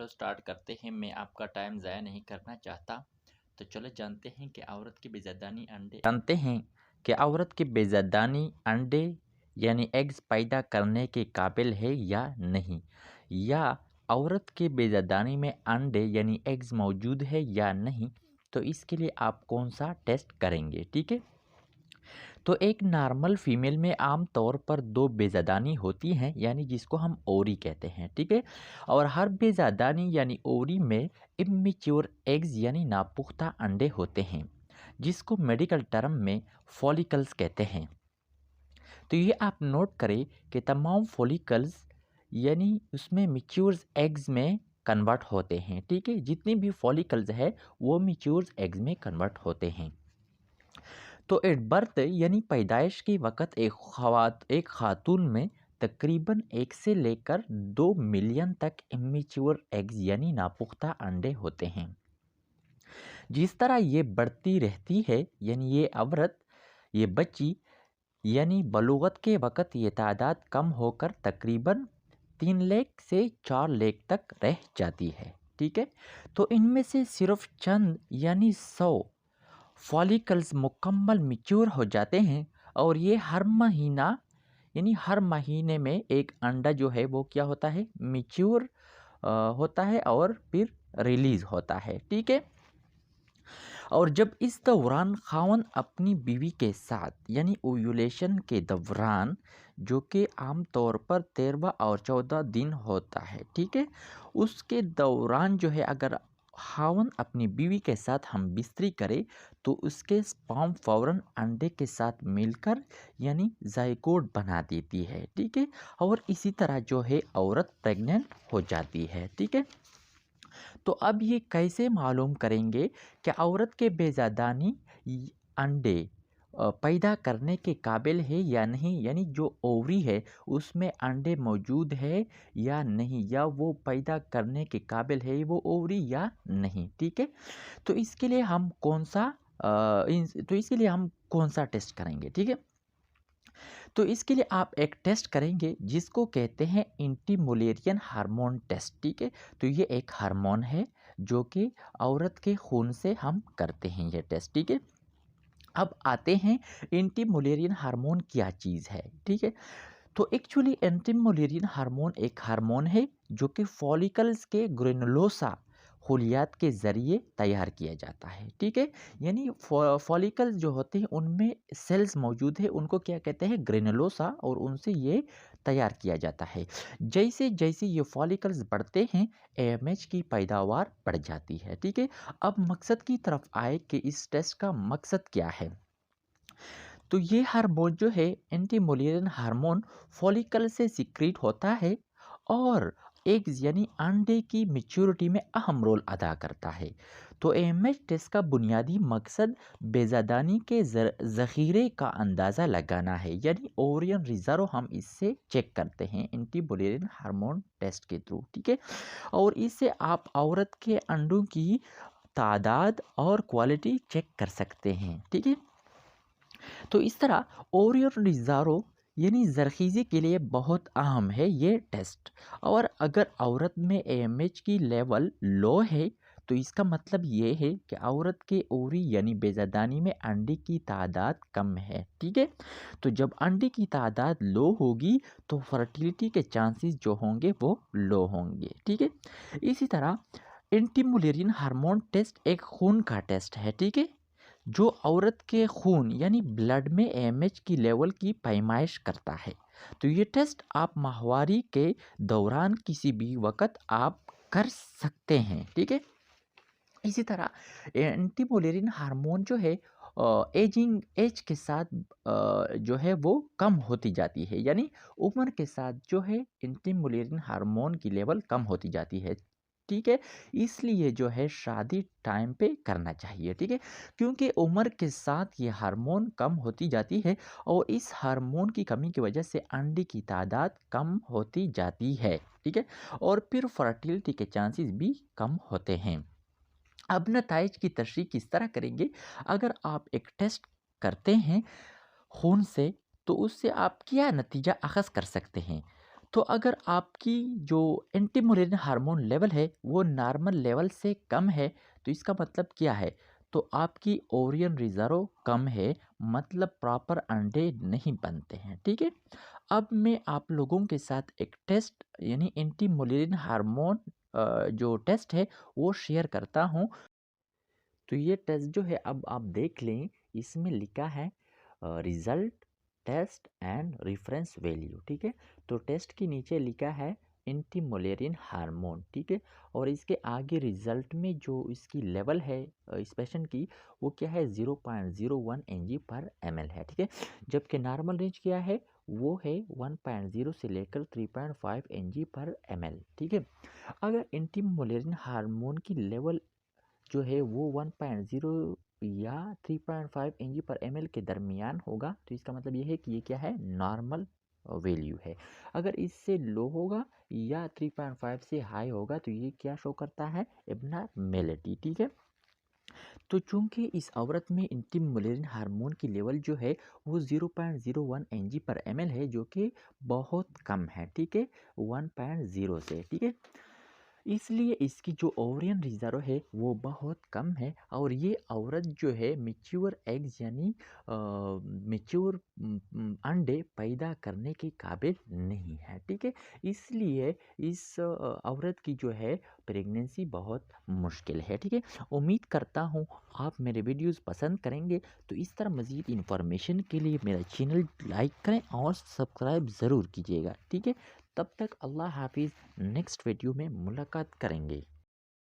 चलो स्टार्ट करते हैं। मैं आपका टाइम ज़ाया नहीं करना चाहता। तो चलो जानते हैं कि औरत की बेज़ादानी अंडे यानी एग्स पैदा करने के काबिल है या नहीं, या औरत के बेज़ादानी में अंडे यानी एग्स मौजूद है या नहीं। तो इसके लिए आप कौन सा टेस्ट करेंगे, ठीक है। तो एक नॉर्मल फीमेल में आम तौर पर 2 बेज़ादानी होती हैं, यानी जिसको हम ओरी कहते हैं, ठीक है। और हर बेज़ादानी यानी ओरी में इम्मैच्योर एग्स यानी नापुख्ता अंडे होते हैं, जिसको मेडिकल टर्म में फॉलिकल्स कहते हैं। तो ये आप नोट करें कि तमाम फॉलिकल्स यानी उसमें मैच्योर एग्स में कन्वर्ट होते हैं, ठीक है। जितनी भी फॉलिकल्स है वो मैच्योर एग्स में कन्वर्ट होते हैं। तो एट बर्थ यानी पैदाइश के वक़्त एक खातून में तकरीबन 1 से लेकर 2 मिलियन तक इम्मैच्योर एग्स यानी नापुख्ता अंडे होते हैं। जिस तरह ये बढ़ती रहती है यानी ये बच्ची यानी बलूगत के वक़्त ये तादाद कम होकर तकरीबन 3 लाख से 4 लाख तक रह जाती है, ठीक है। तो इनमें से सिर्फ चंद यानी 100 फॉलिकल्स मुकम्मल मैच्योर हो जाते हैं, और ये हर महीने में एक अंडा जो है वो क्या होता है, मैच्योर होता है और फिर रिलीज़ होता है, ठीक है। और जब इस दौरान खावन अपनी बीवी के साथ यानी ओव्यूलेशन के दौरान, जो कि आम तौर पर 13वां और 14 दिन होता है, ठीक है, उसके दौरान जो है अगर खावन अपनी बीवी के साथ हम बिस्तरी करें तो उसके स्पर्म फौरन अंडे के साथ मिलकर यानी ज़ायगोट बना देती है, ठीक है। और इसी तरह जो है औरत प्रेग्नेंट हो जाती है, ठीक है। तो अब ये कैसे मालूम करेंगे कि औरत के बेज़ादानी अंडे पैदा करने के काबिल है या नहीं, यानी जो ओवरी है उसमें अंडे मौजूद है या नहीं, या वो पैदा करने के काबिल है वो ओवरी या नहीं, ठीक है। तो इसके लिए हम कौन सा टेस्ट करेंगे, ठीक है। तो इसके लिए आप एक टेस्ट करेंगे जिसको कहते हैं एंटी मुलेरियन हार्मोन टेस्ट, ठीक है। तो ये एक हार्मोन है जो कि औरत के खून से हम करते हैं ये टेस्ट, ठीक है। अब आते हैं एंटी मुलेरियन हार्मोन क्या चीज़ है, ठीक है। तो एक्चुअली एंटी मुलेरियन हार्मोन एक हार्मोन है जो कि फॉलिकल्स के ग्रेनुलोसा होलियात के ज़रिए तैयार किया जाता है, ठीक है। यानी फॉलिकल्स जो होते हैं उनमें सेल्स मौजूद है, उनको क्या कहते हैं, ग्रेनुलोसा, और उनसे ये तैयार किया जाता है। जैसे जैसे ये फॉलिकल्स बढ़ते हैं एएमएच की पैदावार बढ़ जाती है, ठीक है। अब मकसद की तरफ आए कि इस टेस्ट का मकसद क्या है। तो ये हार्मोन जो है एंटी मुलेरियन हार्मोन फॉलिकल से सिक्रीट होता है और एग्स यानी अंडे की मैच्योरिटी में अहम रोल अदा करता है। तो एएमएच टेस्ट का बुनियादी मकसद बेज़ादानी के ज़ख़ीरे का अंदाज़ा लगाना है, यानी ओवरियन रिज़र्व हम इससे चेक करते हैं एंटी मुलेरियन हार्मोन टेस्ट के थ्रू, ठीक है। और इससे आप औरत के अंडों की तादाद और क्वालिटी चेक कर सकते हैं, ठीक है। तो इस तरह ओरियर रिज़ारो यानी ज़रख़ीज़ी के लिए बहुत अहम है ये टेस्ट। और अगर औरत में एएमएच की लेवल लो है तो इसका मतलब ये है कि औरत के ओरी यानी बेज़ादानी में अंडे की तादाद कम है, ठीक है। तो जब अंडे की तादाद लो होगी तो फर्टिलिटी के चांसेस जो होंगे वो लो होंगे, ठीक है। इसी तरह एंटी मुलेरियन हार्मोन टेस्ट एक खून का टेस्ट है, ठीक है, जो औरत के खून यानी ब्लड में एएमएच की लेवल की पैमाइश करता है। तो ये टेस्ट आप माहवारी के दौरान किसी भी वक्त आप कर सकते हैं, ठीक है। इसी तरह एंटीमुलेरिन हार्मोन जो है एज के साथ जो है वो कम होती जाती है, यानी उम्र के साथ जो है एंटीमुलेरिन हार्मोन की लेवल कम होती जाती है, ठीक है। इसलिए जो है शादी टाइम पे करना चाहिए, ठीक है, क्योंकि उम्र के साथ ये हार्मोन कम होती जाती है और इस हार्मोन की कमी की वजह से अंडे की तादाद कम होती जाती है, ठीक है, और फिर फर्टिलिटी के चांसेस भी कम होते हैं। अब नताइज की तशरीह किस तरह करेंगे। अगर आप एक टेस्ट करते हैं खून से तो उससे आप क्या नतीजा अखज़ कर सकते हैं। तो अगर आपकी जो एंटी मुलेरियन हार्मोन लेवल है वो नॉर्मल लेवल से कम है, तो इसका मतलब क्या है? तो आपकी ओरियन रिजर्व कम है, मतलब प्रॉपर अंडे नहीं बनते हैं, ठीक है। अब मैं आप लोगों के साथ एक टेस्ट यानी एंटी मुलेरियन हार्मोन जो टेस्ट है वो शेयर करता हूँ। तो ये टेस्ट जो है अब आप देख लें, इसमें लिखा है result, test and reference value, ठीक है। तो टेस्ट के नीचे लिखा है एंटी मलेरियन हार्मोन, ठीक है। और इसके आगे रिजल्ट में जो इसकी लेवल है इस पेशेंट की, वो क्या है 0.01 एनजी पर एमएल है, ठीक है। जबकि नॉर्मल रेंज क्या है, वो है 1.0 से लेकर 3.5 एनजी पर एमएल, ठीक है। अगर एंटी मलेरियन हार्मोन की लेवल जो है वो 1.0 या 3.5 एनजी पर एमएल के दरमियान होगा, तो इसका मतलब ये है कि ये क्या है, नॉर्मल वैल्यू है। अगर इससे लो होगा या 3.5 से हाई होगा, तो ये क्या शो करता है, एबनॉर्मेलिटी, ठीक है। तो चूंकि इस औरत में एंटी मलेरियन हार्मोन की लेवल जो है वो 0.01 एनजी पर एमएल है, जो कि बहुत कम है, ठीक है, 1.0 से, ठीक है। इसलिए इसकी जो ओवरियन रिजर्व है वो बहुत कम है, और ये औरत जो है मैच्योर एग्स यानी मैच्योर अंडे पैदा करने के काबिल नहीं है, ठीक है। इसलिए इस औरत की जो है प्रेगनेंसी बहुत मुश्किल है, ठीक है। उम्मीद करता हूँ आप मेरे वीडियोस पसंद करेंगे। तो इस तरह मज़ीद इन्फॉर्मेशन के लिए मेरा चैनल लाइक करें और सब्सक्राइब ज़रूर कीजिएगा, ठीक है। तब तक अल्लाह हाफिज़, नेक्स्ट वीडियो में मुलाकात करेंगे।